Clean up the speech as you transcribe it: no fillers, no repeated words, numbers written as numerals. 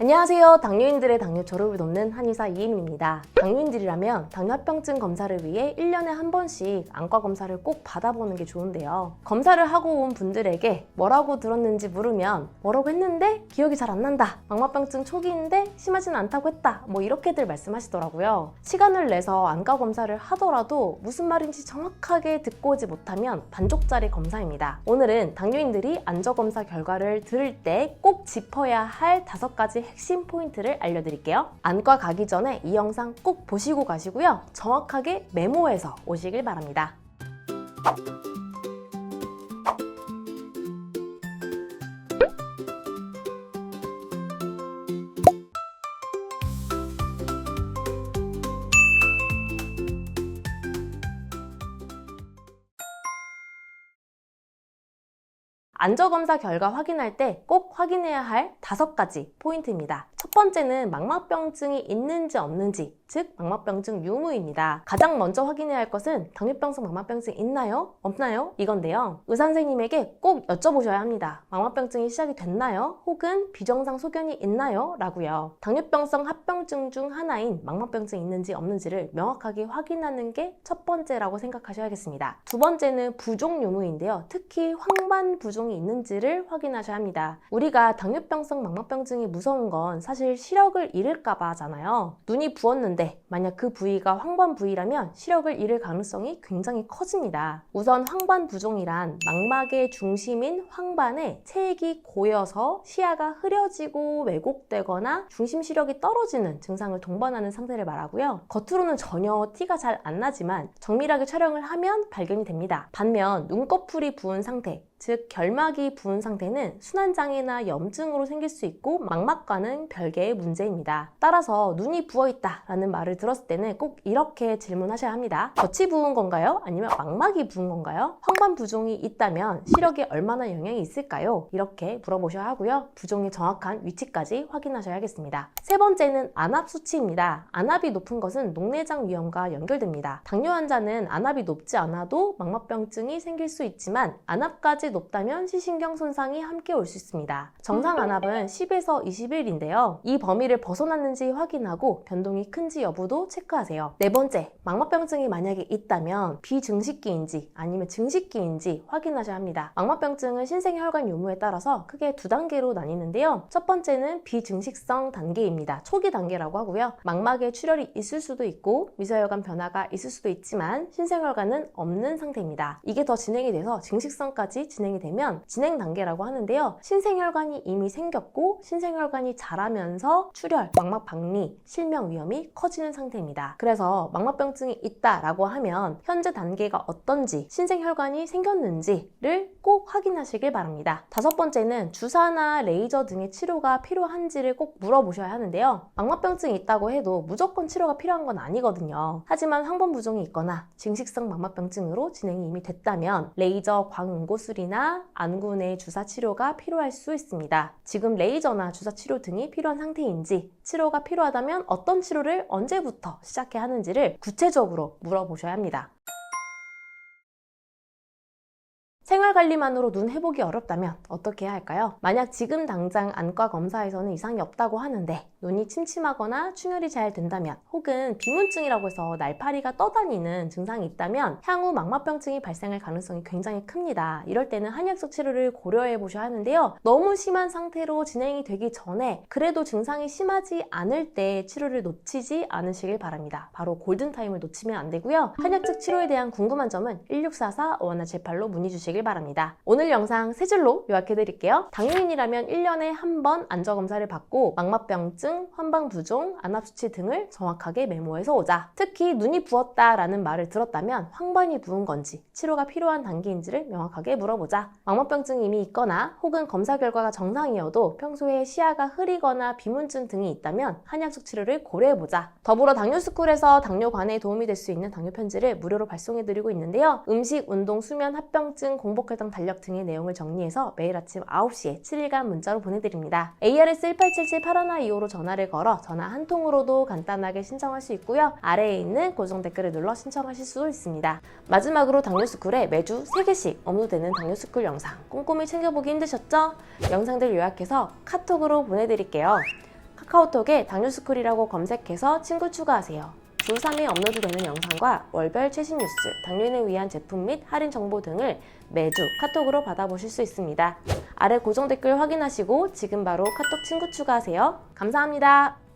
안녕하세요. 당뇨인들의 당뇨 졸업을 돕는 한의사 이혜민입니다. 당뇨인들이라면 당뇨합병증 검사를 위해 1년에 한 번씩 안과 검사를 꼭 받아보는 게 좋은데요. 검사를 하고 온 분들에게 뭐라고 들었는지 물으면 뭐라고 했는데 기억이 잘 안 난다. 망막병증 초기인데 심하지는 않다고 했다. 뭐 이렇게들 말씀하시더라고요. 시간을 내서 안과 검사를 하더라도 무슨 말인지 정확하게 듣고 오지 못하면 반쪽짜리 검사입니다. 오늘은 당뇨인들이 안저검사 결과를 들을 때 꼭 짚어야 할 5가지 핵심 포인트를 알려드릴게요. 안과 가기 전에 이 영상 꼭 보시고 가시고요. 정확하게 메모해서 오시길 바랍니다. 안저검사 결과 확인할 때 꼭 확인해야 할 5가지 포인트입니다. 첫 번째는 망막병증이 있는지 없는지, 즉 망막병증 유무입니다. 가장 먼저 확인해야 할 것은 당뇨병성 망막병증 있나요? 없나요? 이건데요. 의사 선생님에게 꼭 여쭤보셔야 합니다. 망막병증이 시작이 됐나요? 혹은 비정상 소견이 있나요? 라고요. 당뇨병성 합병증 중 하나인 망막병증이 있는지 없는지를 명확하게 확인하는 게 첫 번째라고 생각하셔야겠습니다. 두 번째는 부종 유무인데요. 특히 황반 부종이 있는지를 확인하셔야 합니다. 우리가 당뇨병성 망막병증이 무서운 건 사실 시력을 잃을까봐잖아요. 눈이 부었는데 만약 그 부위가 황반 부위라면 시력을 잃을 가능성이 굉장히 커집니다. 우선 황반 부종이란 망막의 중심인 황반에 체액이 고여서 시야가 흐려지고 왜곡되거나 중심 시력이 떨어지는 증상을 동반하는 상태를 말하고요. 겉으로는 전혀 티가 잘 안 나지만 정밀하게 촬영을 하면 발견이 됩니다. 반면 눈꺼풀이 부은 상태, 즉 결막이 부은 상태는 순환장애나 염증으로 생길 수 있고 망막과는 별개의 문제입니다. 따라서 눈이 부어있다 라는 말을 들었을 때는 꼭 이렇게 질문하셔야 합니다. 겉이 부은 건가요? 아니면 망막이 부은 건가요? 황반 부종이 있다면 시력에 얼마나 영향이 있을까요? 이렇게 물어보셔야 하고요. 부종의 정확한 위치까지 확인하셔야겠습니다. 세 번째는 안압 수치입니다. 안압이 높은 것은 녹내장 위험과 연결됩니다. 당뇨 환자는 안압이 높지 않아도 망막병증이 생길 수 있지만 안압까지 높다면 시신경 손상이 함께 올 수 있습니다. 정상 안압은 10에서 21인데요. 이 범위를 벗어났는지 확인하고 변동이 큰지 여부도 체크하세요. 네 번째, 망막병증이 만약에 있다면 비증식기인지 아니면 증식기인지 확인하셔야 합니다. 망막병증은 신생혈관 유무에 따라서 크게 2단계로 나뉘는데요. 첫 번째는 비증식성 단계입니다. 초기 단계라고 하고요. 망막에 출혈이 있을 수도 있고 미세혈관 변화가 있을 수도 있지만 신생혈관은 없는 상태입니다. 이게 더 진행이 돼서 증식성까지 진행이 되면 진행 단계라고 하는데요. 신생혈관이 이미 생겼고 신생혈관이 자라면서 출혈, 망막 박리, 실명 위험이 커지는 상태입니다. 그래서 망막병증이 있다라고 하면 현재 단계가 어떤지, 신생혈관이 생겼는지를 꼭 확인하시길 바랍니다. 5번째는 주사나 레이저 등의 치료가 필요한지를 꼭 물어보셔야 하는데요. 망막병증이 있다고 해도 무조건 치료가 필요한 건 아니거든요. 하지만 황반 부종이 있거나 증식성 망막병증으로 진행이 이미 됐다면 레이저 광응고술이나 안구 내 주사 치료가 필요할 수 있습니다. 지금 레이저나 주사 치료 등이 필요한 상태인지, 치료가 필요하다면 어떤 치료를 언제부터 시작해야 하는지를 구체적으로 물어보셔야 합니다. 생활관리만으로 눈 회복이 어렵다면 어떻게 해야 할까요? 만약 지금 당장 안과 검사에서는 이상이 없다고 하는데 눈이 침침하거나 충혈이 잘 된다면 혹은 비문증이라고 해서 날파리가 떠다니는 증상이 있다면 향후 망막병증이 발생할 가능성이 굉장히 큽니다. 이럴 때는 한의학적 치료를 고려해 보셔야 하는데요. 너무 심한 상태로 진행이 되기 전에 그래도 증상이 심하지 않을 때 치료를 놓치지 않으시길 바랍니다. 바로 골든타임을 놓치면 안 되고요. 한의학적 치료에 대한 궁금한 점은 1644-5178로 문의 주시길 바랍니다. 오늘 영상 3줄로 요약해 드릴게요. 당뇨인이라면 1년에 한 번 안저검사를 받고 망막병증, 황반부종, 안압수치 등을 정확하게 메모해서 오자. 특히 눈이 부었다라는 말을 들었다면 황반이 부은 건지 치료가 필요한 단계인지를 명확하게 물어보자. 망막병증이 이미 있거나 혹은 검사 결과가 정상이어도 평소에 시야가 흐리거나 비문증 등이 있다면 한의학적 치료를 고려해보자. 더불어 당뇨스쿨에서 당뇨 관해에 도움이 될 수 있는 당뇨 편지를 무료로 발송해드리고 있는데요. 음식, 운동, 수면, 합병증, 공복혈당, 달력 등의 내용을 정리해서 매일 아침 9시에 7일간 문자로 보내드립니다. ARS 1877-8125로 전화를 걸어 전화 한 통으로도 간단하게 신청할 수 있고요. 아래에 있는 고정 댓글을 눌러 신청하실 수도 있습니다. 마지막으로 당뇨스쿨에 매주 3개씩 업로드되는 당뇨스쿨 영상 꼼꼼히 챙겨보기 힘드셨죠? 영상들 요약해서 카톡으로 보내드릴게요. 카카오톡에 당뇨스쿨이라고 검색해서 친구 추가하세요. 주 3회 업로드되는 영상과 월별 최신 뉴스, 당뇨인을 위한 제품 및 할인 정보 등을 매주 카톡으로 받아보실 수 있습니다. 아래 고정 댓글 확인하시고 지금 바로 카톡 친구 추가하세요. 감사합니다.